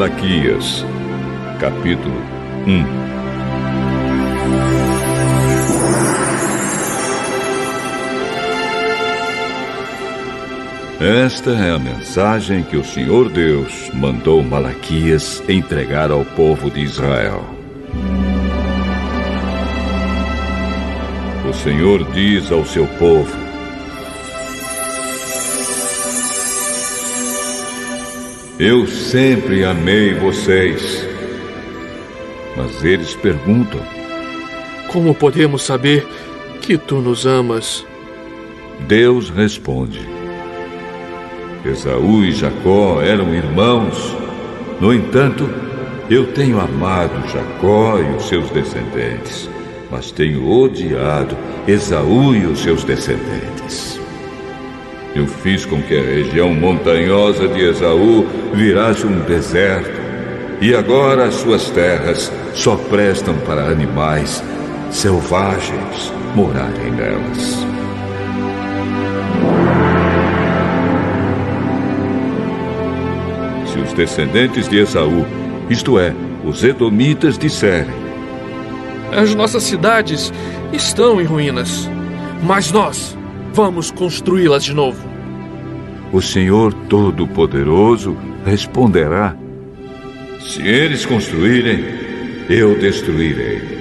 Malaquias, capítulo 1. Esta é a mensagem que o Senhor Deus mandou Malaquias entregar ao povo de Israel. O Senhor diz ao seu povo: eu sempre amei vocês. Mas eles perguntam: como podemos saber que tu nos amas? Deus responde: Esaú e Jacó eram irmãos. No entanto, eu tenho amado Jacó e os seus descendentes, mas tenho odiado Esaú e os seus descendentes. Eu fiz com que a região montanhosa de Esaú virasse um deserto, e agora as suas terras só prestam para animais selvagens morarem nelas. Se os descendentes de Esaú, isto é, os edomitas, disserem: as nossas cidades estão em ruínas, mas nós vamos construí-las de novo. O Senhor Todo-Poderoso responderá: se eles construírem, eu destruirei.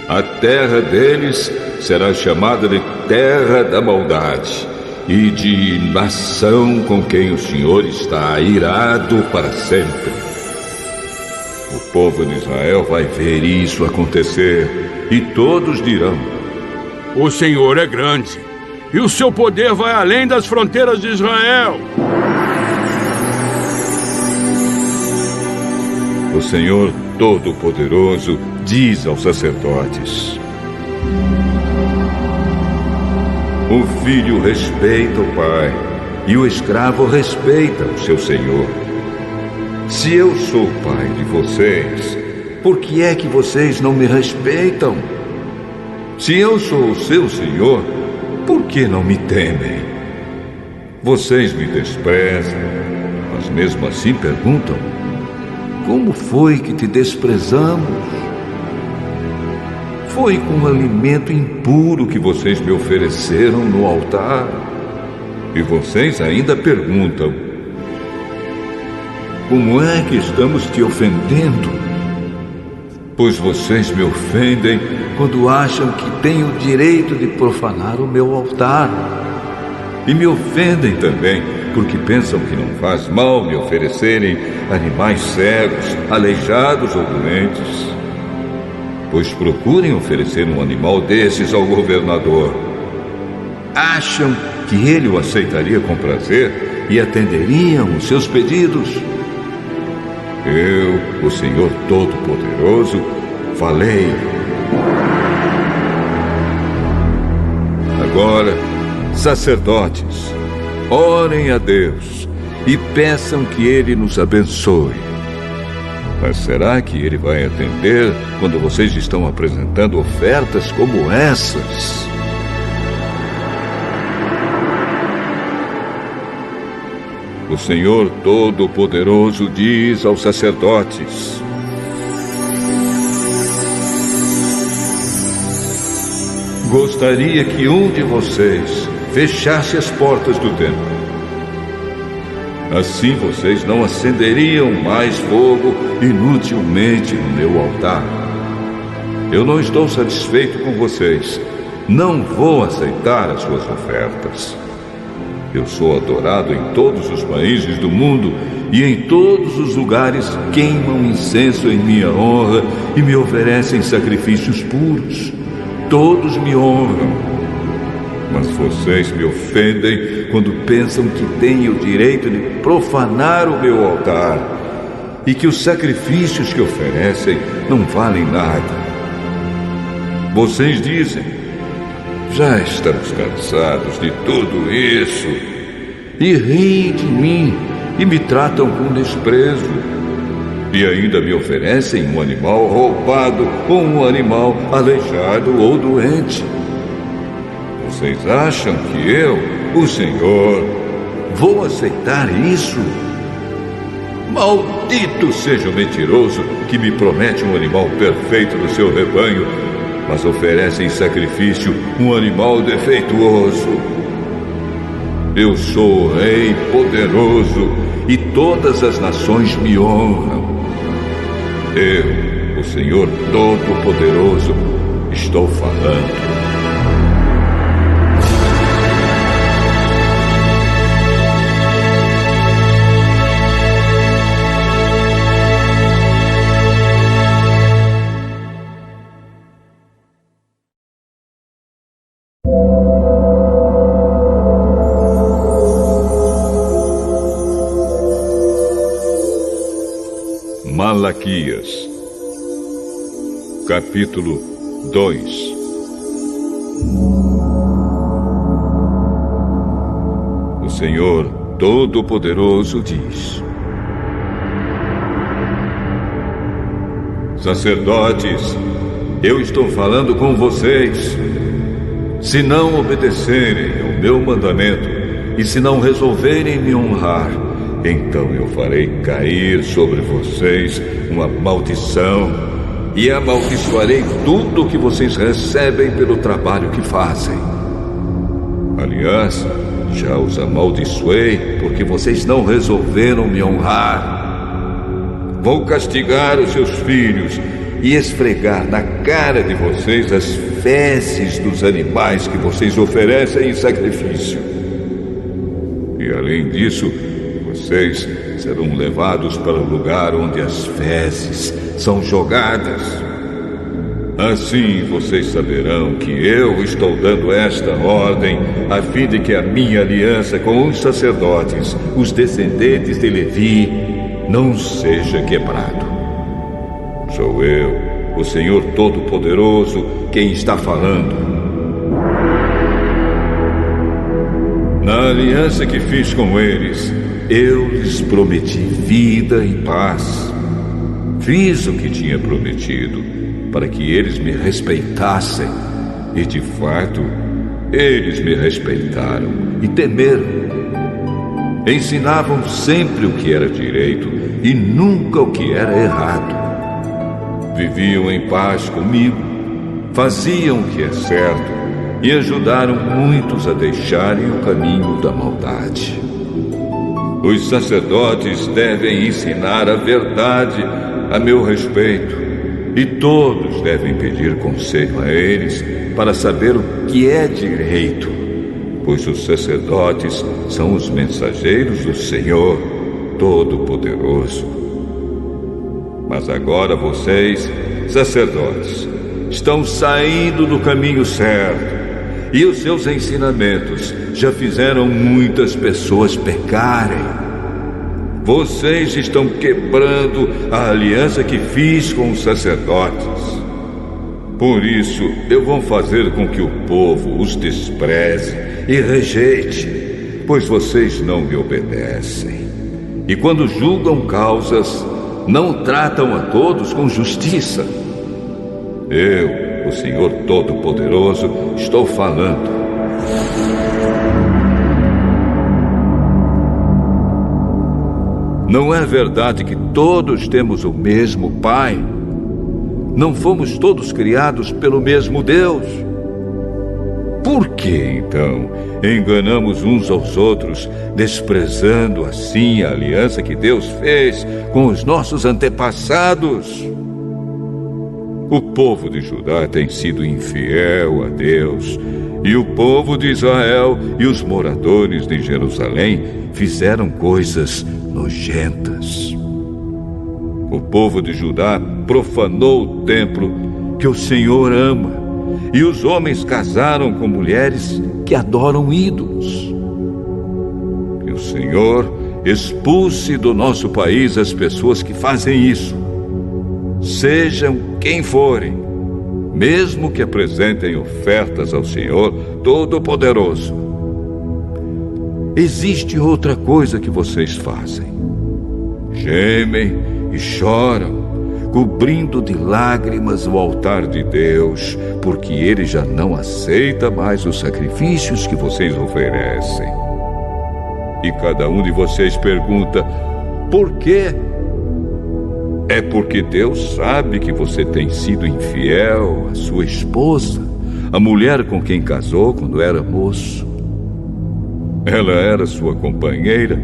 A terra deles será chamada de terra da maldade e de nação com quem o Senhor está irado para sempre. O povo de Israel vai ver isso acontecer e todos dirão: o Senhor é grande e o seu poder vai além das fronteiras de Israel. O Senhor Todo-Poderoso diz aos sacerdotes: o filho respeita o pai e o escravo respeita o seu senhor. Se eu sou o pai de vocês, por que é que vocês não me respeitam? Se eu sou o seu senhor, por que não me temem? Vocês me desprezam, mas mesmo assim perguntam: como foi que te desprezamos? Foi com alimento impuro que vocês me ofereceram no altar. E vocês ainda perguntam: como é que estamos te ofendendo? Pois vocês me ofendem quando acham que têm o direito de profanar o meu altar. E me ofendem também porque pensam que não faz mal me oferecerem animais cegos, aleijados ou doentes. Pois procurem oferecer um animal desses ao governador. Acham que ele o aceitaria com prazer e atenderiam os seus pedidos? Eu, o Senhor Todo-Poderoso, falei. Agora, sacerdotes, orem a Deus e peçam que Ele nos abençoe. Mas será que Ele vai atender quando vocês estão apresentando ofertas como essas? O Senhor Todo-Poderoso diz aos sacerdotes: gostaria que um de vocês fechasse as portas do templo. Assim vocês não acenderiam mais fogo inutilmente no meu altar. Eu não estou satisfeito com vocês. Não vou aceitar as suas ofertas. Eu sou adorado em todos os países do mundo e em todos os lugares queimam incenso em minha honra e me oferecem sacrifícios puros. Todos me honram. Mas vocês me ofendem quando pensam que têm o direito de profanar o meu altar e que os sacrifícios que oferecem não valem nada. Vocês dizem: já estamos cansados de tudo isso, e riem de mim e me tratam com desprezo. E ainda me oferecem um animal roubado ou um animal aleijado ou doente. Vocês acham que eu, o Senhor, vou aceitar isso? Maldito seja o mentiroso que me promete um animal perfeito do seu rebanho, mas oferece em sacrifício um animal defeituoso. Eu sou o Rei poderoso e todas as nações me honram. Eu, o Senhor Todo-Poderoso, estou falando. Malaquias, capítulo 2. O Senhor Todo-Poderoso diz: Sacerdotes, eu estou falando com vocês. Se não obedecerem ao meu mandamento e se não resolverem me honrar, então eu farei cair sobre vocês uma maldição e amaldiçoarei tudo o que vocês recebem pelo trabalho que fazem. Aliás, já os amaldiçoei porque vocês não resolveram me honrar. Vou castigar os seus filhos e esfregar na cara de vocês as fezes dos animais que vocês oferecem em sacrifício. E além disso, vocês serão levados para o lugar onde as fezes são jogadas. Assim vocês saberão que eu estou dando esta ordem a fim de que a minha aliança com os sacerdotes, os descendentes de Levi, não seja quebrado. Sou eu, o Senhor Todo-Poderoso, quem está falando. Na aliança que fiz com eles, eu lhes prometi vida e paz. Fiz o que tinha prometido, para que eles me respeitassem. E, de fato, eles me respeitaram e temeram. Ensinavam sempre o que era direito e nunca o que era errado. Viviam em paz comigo, faziam o que é certo e ajudaram muitos a deixarem o caminho da maldade. Os sacerdotes devem ensinar a verdade a meu respeito, e todos devem pedir conselho a eles para saber o que é direito, pois os sacerdotes são os mensageiros do Senhor Todo-Poderoso. Mas agora vocês, sacerdotes, estão saindo do caminho certo, e os seus ensinamentos já fizeram muitas pessoas pecarem. Vocês estão quebrando a aliança que fiz com os sacerdotes. Por isso, eu vou fazer com que o povo os despreze e rejeite, pois vocês não me obedecem. E quando julgam causas, não tratam a todos com justiça. Eu, o Senhor Todo-Poderoso, estou falando. Não é verdade que todos temos o mesmo Pai? Não fomos todos criados pelo mesmo Deus? Por que, então, enganamos uns aos outros, desprezando assim a aliança que Deus fez com os nossos antepassados? O povo de Judá tem sido infiel a Deus, e o povo de Israel e os moradores de Jerusalém fizeram coisas nojentas. O povo de Judá profanou o templo que o Senhor ama, e os homens casaram com mulheres que adoram ídolos. Que o Senhor expulse do nosso país as pessoas que fazem isso, sejam quem forem, mesmo que apresentem ofertas ao Senhor Todo-Poderoso. Existe outra coisa que vocês fazem. Gemem e choram, cobrindo de lágrimas o altar de Deus, porque Ele já não aceita mais os sacrifícios que vocês oferecem. E cada um de vocês pergunta: por que É porque Deus sabe que você tem sido infiel à sua esposa, a mulher com quem casou quando era moço. Ela era sua companheira,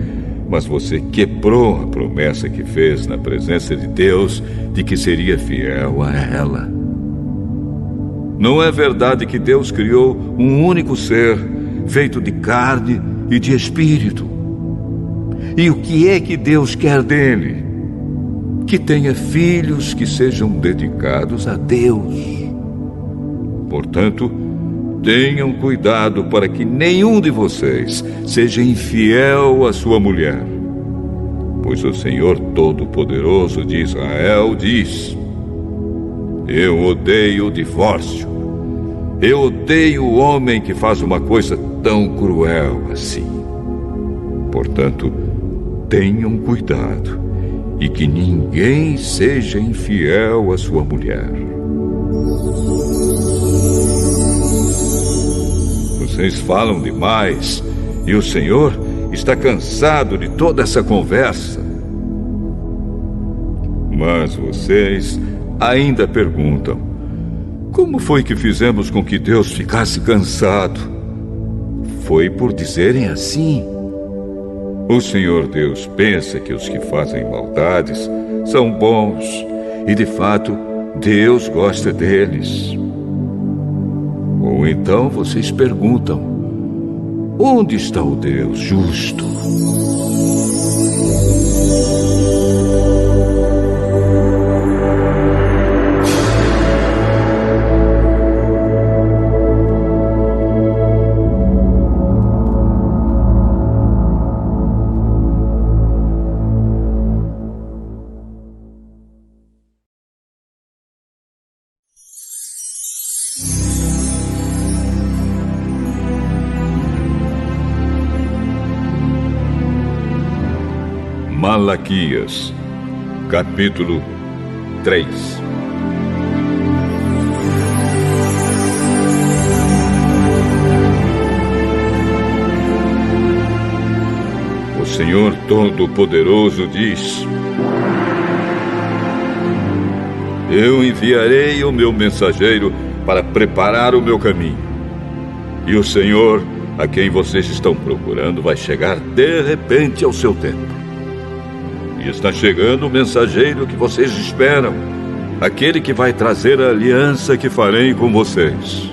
mas você quebrou a promessa que fez na presença de Deus de que seria fiel a ela. Não é verdade que Deus criou um único ser, feito de carne e de espírito? E o que é que Deus quer dele? Que tenha filhos que sejam dedicados a Deus. Portanto, tenham cuidado para que nenhum de vocês seja infiel à sua mulher. Pois o Senhor Todo-Poderoso de Israel diz: eu odeio o divórcio. Eu odeio o homem que faz uma coisa tão cruel assim. Portanto, tenham cuidado e que ninguém seja infiel à sua mulher. Vocês falam demais e o Senhor está cansado de toda essa conversa. Mas vocês ainda perguntam: como foi que fizemos com que Deus ficasse cansado? Foi por dizerem assim. O Senhor Deus pensa que os que fazem maldades são bons e, de fato, Deus gosta deles. Ou então vocês perguntam: onde está o Deus justo? Malaquias, capítulo 3. O Senhor Todo-Poderoso diz: eu enviarei o meu mensageiro para preparar o meu caminho. E o Senhor, a quem vocês estão procurando, vai chegar de repente ao seu tempo. E está chegando o mensageiro que vocês esperam, aquele que vai trazer a aliança que farei com vocês.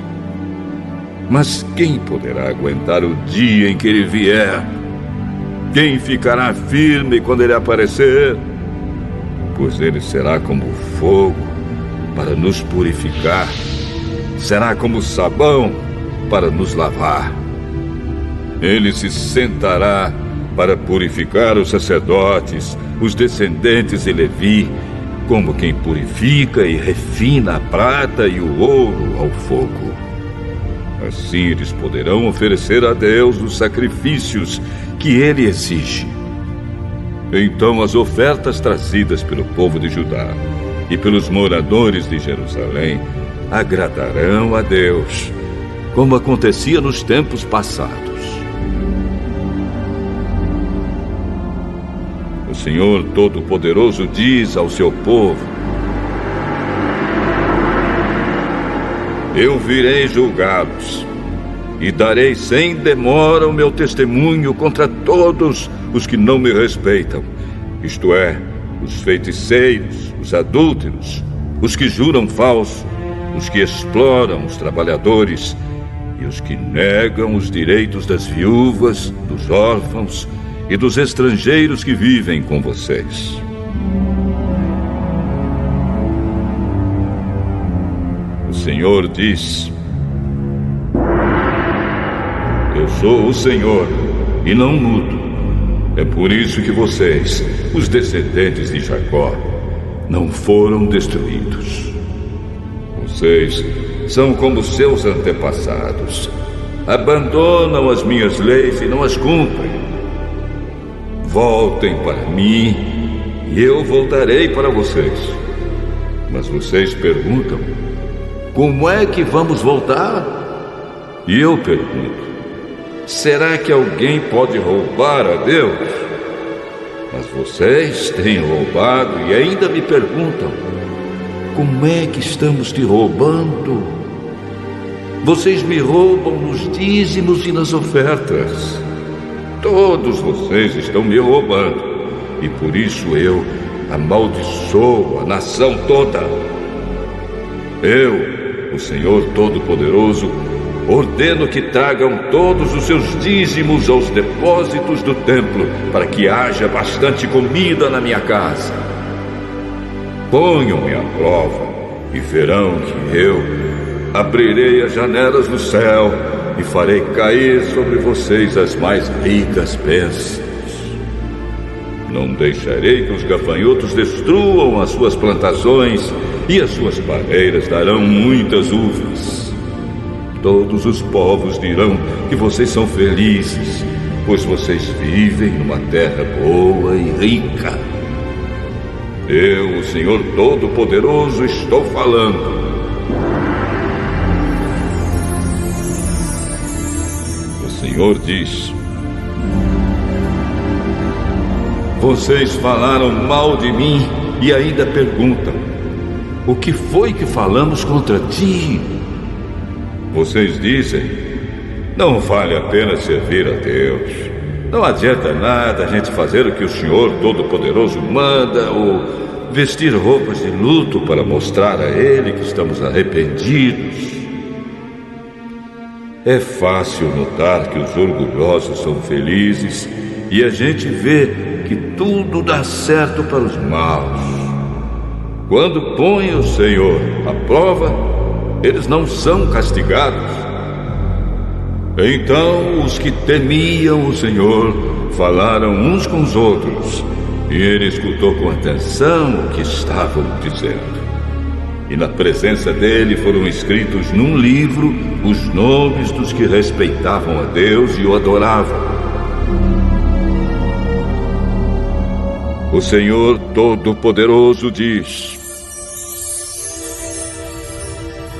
Mas quem poderá aguentar o dia em que ele vier? Quem ficará firme quando ele aparecer? Pois ele será como fogo para nos purificar, será como sabão para nos lavar. Ele se sentará para purificar os sacerdotes, os descendentes de Levi, como quem purifica e refina a prata e o ouro ao fogo. Assim eles poderão oferecer a Deus os sacrifícios que ele exige. Então as ofertas trazidas pelo povo de Judá e pelos moradores de Jerusalém agradarão a Deus, como acontecia nos tempos passados. O Senhor Todo-Poderoso diz ao seu povo: eu virei julgá-los e darei sem demora o meu testemunho contra todos os que não me respeitam, isto é, os feiticeiros, os adúlteros, os que juram falso, os que exploram os trabalhadores e os que negam os direitos das viúvas, dos órfãos e dos estrangeiros que vivem com vocês. O Senhor diz: eu sou o Senhor e não mudo. É por isso que vocês, os descendentes de Jacó, não foram destruídos. Vocês são como seus antepassados. Abandonam as minhas leis e não as cumprem. Voltem para mim e eu voltarei para vocês. Mas vocês perguntam: como é que vamos voltar? E eu pergunto: será que alguém pode roubar a Deus? Mas vocês têm roubado e ainda me perguntam: como é que estamos te roubando? Vocês me roubam nos dízimos e nas ofertas. Todos vocês estão me roubando, e por isso eu amaldiçoo a nação toda. Eu, o Senhor Todo-Poderoso, ordeno que tragam todos os seus dízimos aos depósitos do templo, para que haja bastante comida na minha casa. Ponham-me à prova e verão que eu abrirei as janelas do céu e farei cair sobre vocês as mais ricas bênçãos. Não deixarei que os gafanhotos destruam as suas plantações, e as suas pareiras darão muitas uvas. Todos os povos dirão que vocês são felizes, pois vocês vivem numa terra boa e rica. Eu, o Senhor Todo-Poderoso, estou falando. O Senhor diz: vocês falaram mal de mim e ainda perguntam: o que foi que falamos contra ti? Vocês dizem: não vale a pena servir a Deus. Não adianta nada a gente fazer o que o Senhor Todo-Poderoso manda, ou vestir roupas de luto para mostrar a Ele que estamos arrependidos. É fácil notar que os orgulhosos são felizes e a gente vê que tudo dá certo para os maus. Quando põem o Senhor à prova, eles não são castigados. Então os que temiam o Senhor falaram uns com os outros, e ele escutou com atenção o que estavam dizendo. E na presença dele foram escritos num livro os nomes dos que respeitavam a Deus e o adoravam. O Senhor Todo-Poderoso diz: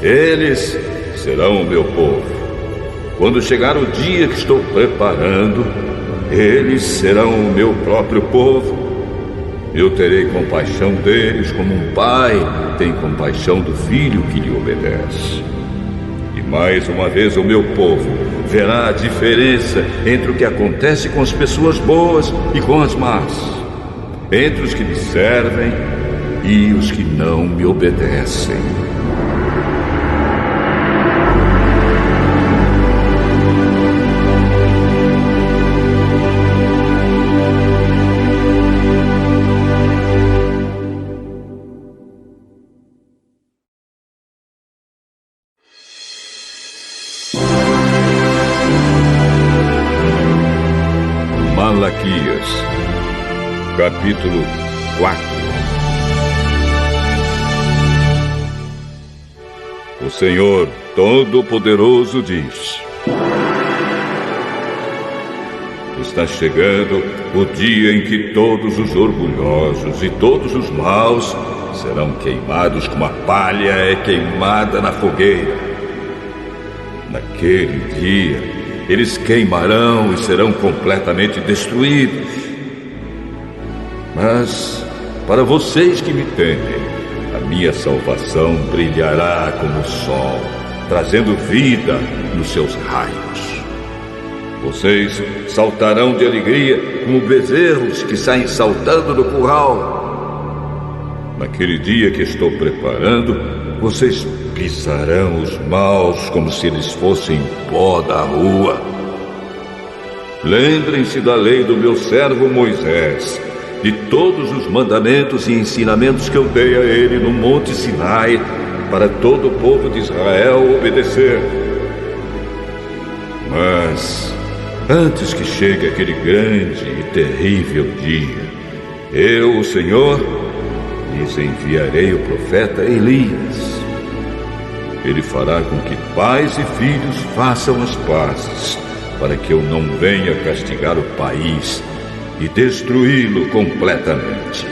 eles serão o meu povo. Quando chegar o dia que estou preparando, eles serão o meu próprio povo. Eu terei compaixão deles como um pai tem compaixão do filho que lhe obedece. E mais uma vez o meu povo verá a diferença entre o que acontece com as pessoas boas e com as más, entre os que me servem e os que não me obedecem. Malaquias, capítulo 4. O Senhor Todo-Poderoso diz: está chegando o dia em que todos os orgulhosos e todos os maus serão queimados como a palha é queimada na fogueira. Naquele dia, eles queimarão e serão completamente destruídos. Mas, para vocês que me temem, a minha salvação brilhará como o sol, trazendo vida nos seus raios. Vocês saltarão de alegria como bezerros que saem saltando do curral. Naquele dia que estou preparando, vocês pisarão os maus como se eles fossem pó da rua. Lembrem-se da lei do meu servo Moisés, de todos os mandamentos e ensinamentos que eu dei a ele no Monte Sinai, para todo o povo de Israel obedecer. Mas, antes que chegue aquele grande e terrível dia, eu, o Senhor, lhes enviarei o profeta Elias. Ele fará com que pais e filhos façam as pazes, para que eu não venha castigar o país e destruí-lo completamente.